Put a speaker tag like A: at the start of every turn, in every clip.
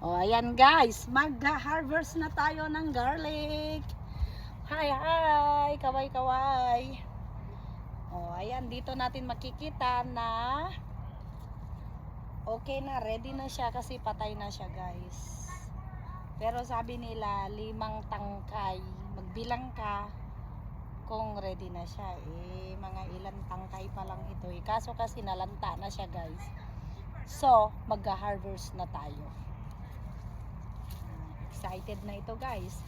A: O, ayan guys, mag-harvest na tayo ng garlic. Hi, kaway. O, ayan, dito natin makikita na okay na, ready na siya kasi patay na siya guys. Pero sabi nila, 5 tangkay. Magbilang ka kung ready na siya. Mga ilang tangkay pa lang ito. Kaso kasi nalanta na siya guys. So, mag-harvest na tayo. Excited na ito guys.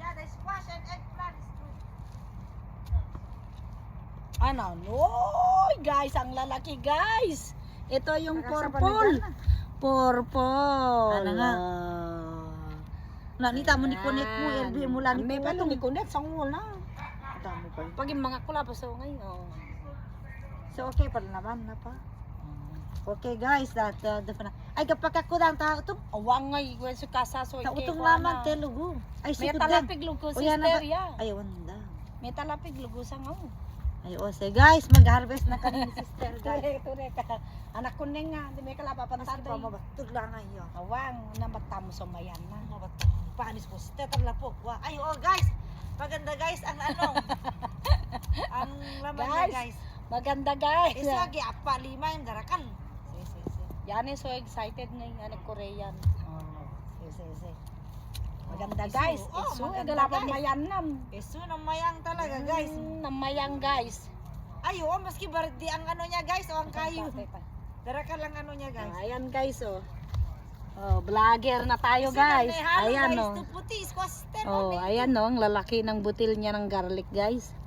B: Yeah, the squash and eggplant is good.
A: Ano? Oy, guys, ang lalaki guys. Ito yung purple. Purple.
B: Ano nga? Nita mo ni connect mo, LB mo lang
A: May pa ni connect sa na.
B: Dami pa.
A: Pag yung mga kula pa so ngayon.
B: So okay pa naman na pa. Okay guys, that ay kapag ako dang tao to,
A: Awang ngay, sa kasa so
B: ta utong naman telugu. Ay
A: may
B: sikod din.
A: talapig lugo sister ya.
B: Ay wanda.
A: May talapig lugo sa ngaw.
B: Ay o say guys, mag-harvest na kami ni sister guys.
A: Ture ka. Anak ko ning nga, di may kalapa pantad.
B: Pa mabatod lang ayo.
A: Awang nabatamo sa mayan na.
B: Panis ko sister tabla po. Ay o guys, maganda guys ang ano. Ang laman niya guys.
A: Maganda guys.
B: Isa gi apa 5 yung darakan.
A: Yan is so excited ngayon ang Korean. Si. Maganda guys. Isu
B: maganda,
A: galapang
B: guys.
A: mayan nam.
B: Eso na mayang talaga guys.
A: Namayang guys.
B: Ay o maski bardi ang ano niya guys o ang kayo. Darakan lang ano niya guys.
A: Ayan guys oh. Oh, vlogger na tayo guys. Ayan
B: guys,
A: oh.
B: to puti squaster.
A: Oh, ayan oh, ang lalaki ng butil niya ng garlic guys.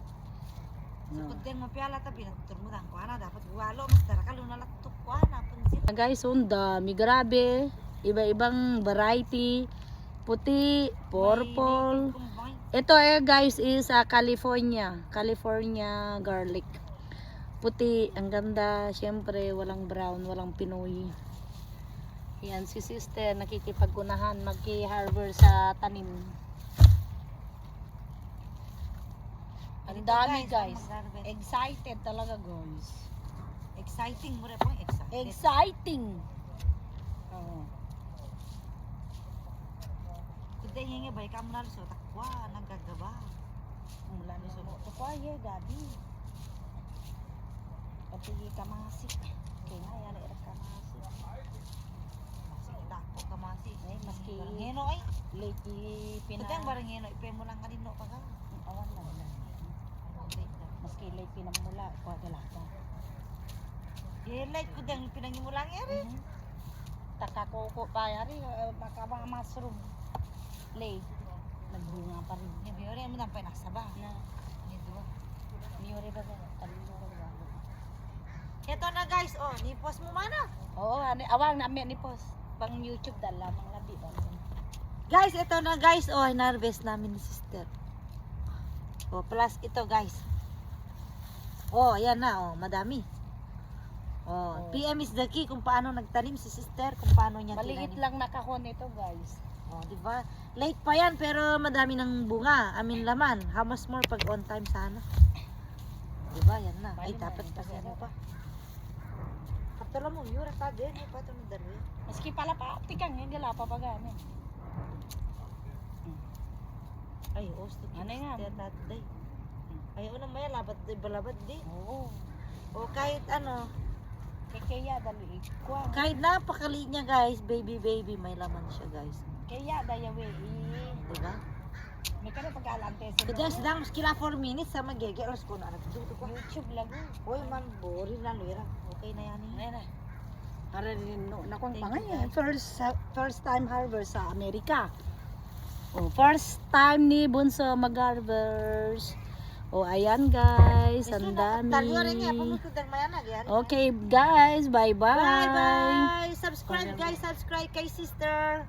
B: Pagden mo piala ta pinagturmudan ko ana dapat walo mas darakan lu nalatuk ko ana punsit.
A: Guys, oh, ang dami, grabe. Iba-ibang variety. Puti, purple. Ito guys is California garlic. Puti, ang ganda. Syempre, walang brown, walang Pinoy. Yan, si sister nakikipagkunahan, magki-harvest sa tanim. Ang dami guys. Excited talaga guys.
B: Exciting mo po excited.
A: Exciting. Oh.
B: Kuday nga bay ka mo na so takwa nagagaba.
A: Mula ni suno to ko ay gabi. Pati kamasik. Kaya nga yan ay kamasik.
B: Masih dako ka masih.
A: Ay maski
B: Ngeno ay.
A: late pina.
B: Kuday barang ngeno ipe mo lang kanino pa ka.
A: Awan lang. Maski late pinamula ko galaka.
B: Like kuday pinangi mo lang eri.
A: Takakoko pa yari makama mushroom. Late nagbunga pa rin.
B: Ni ori mo tampay nasaba.
A: Na
B: Ni duwa.
A: niore ba kalino ba?
B: Ito na guys, oh, ni-post mo mana.
A: Oo, awang na ni post pang YouTube dala mga labi ba.
B: Guys, ito na guys, oh, harvest namin ni sister. Oh, plus ito guys. Oh, ayan na, oh, madami. Oh, PM is the key kung paano nagtanim si sister, kung paano niya
A: Maliit
B: tinanim.
A: lang nakahon ito guys.
B: Oh, di ba? Late pa yan pero madami ng bunga. I mean laman. How much more pag on time sana? Di ba? Yan na. Ay, dapat pa ano pa. Kaptala mo, yura ka din. Ay, pato ng dalawa.
A: Maski pala pa, tikang hindi lapa pa gani.
B: Ay, osto.
A: Ano yan?
B: Day. Ay, unang maya, labat di, balabad di.
A: Oo.
B: O kahit ano,
A: Kaya dali ikwa.
B: kahit napakaliit niya guys, baby, may laman siya guys.
A: Kaya dayawe
B: Di ba?
A: may kana pag-alante sa
B: Kaya sedang skila 4 minutes sa magigeros ko na nagduto ko.
A: YouTube lagu.
B: Hoy man, boring na lira. Okay na yan eh.
A: Ayan na. Para rin no, nakong
B: Thank
A: pangayan.
B: you,
A: First time harvest sa Amerika. Oh, first time ni Bunso mag-harvest. Oh, ayan guys, ang dami. Okay guys, bye-bye.
B: Bye bye. Subscribe guys, subscribe kay sister.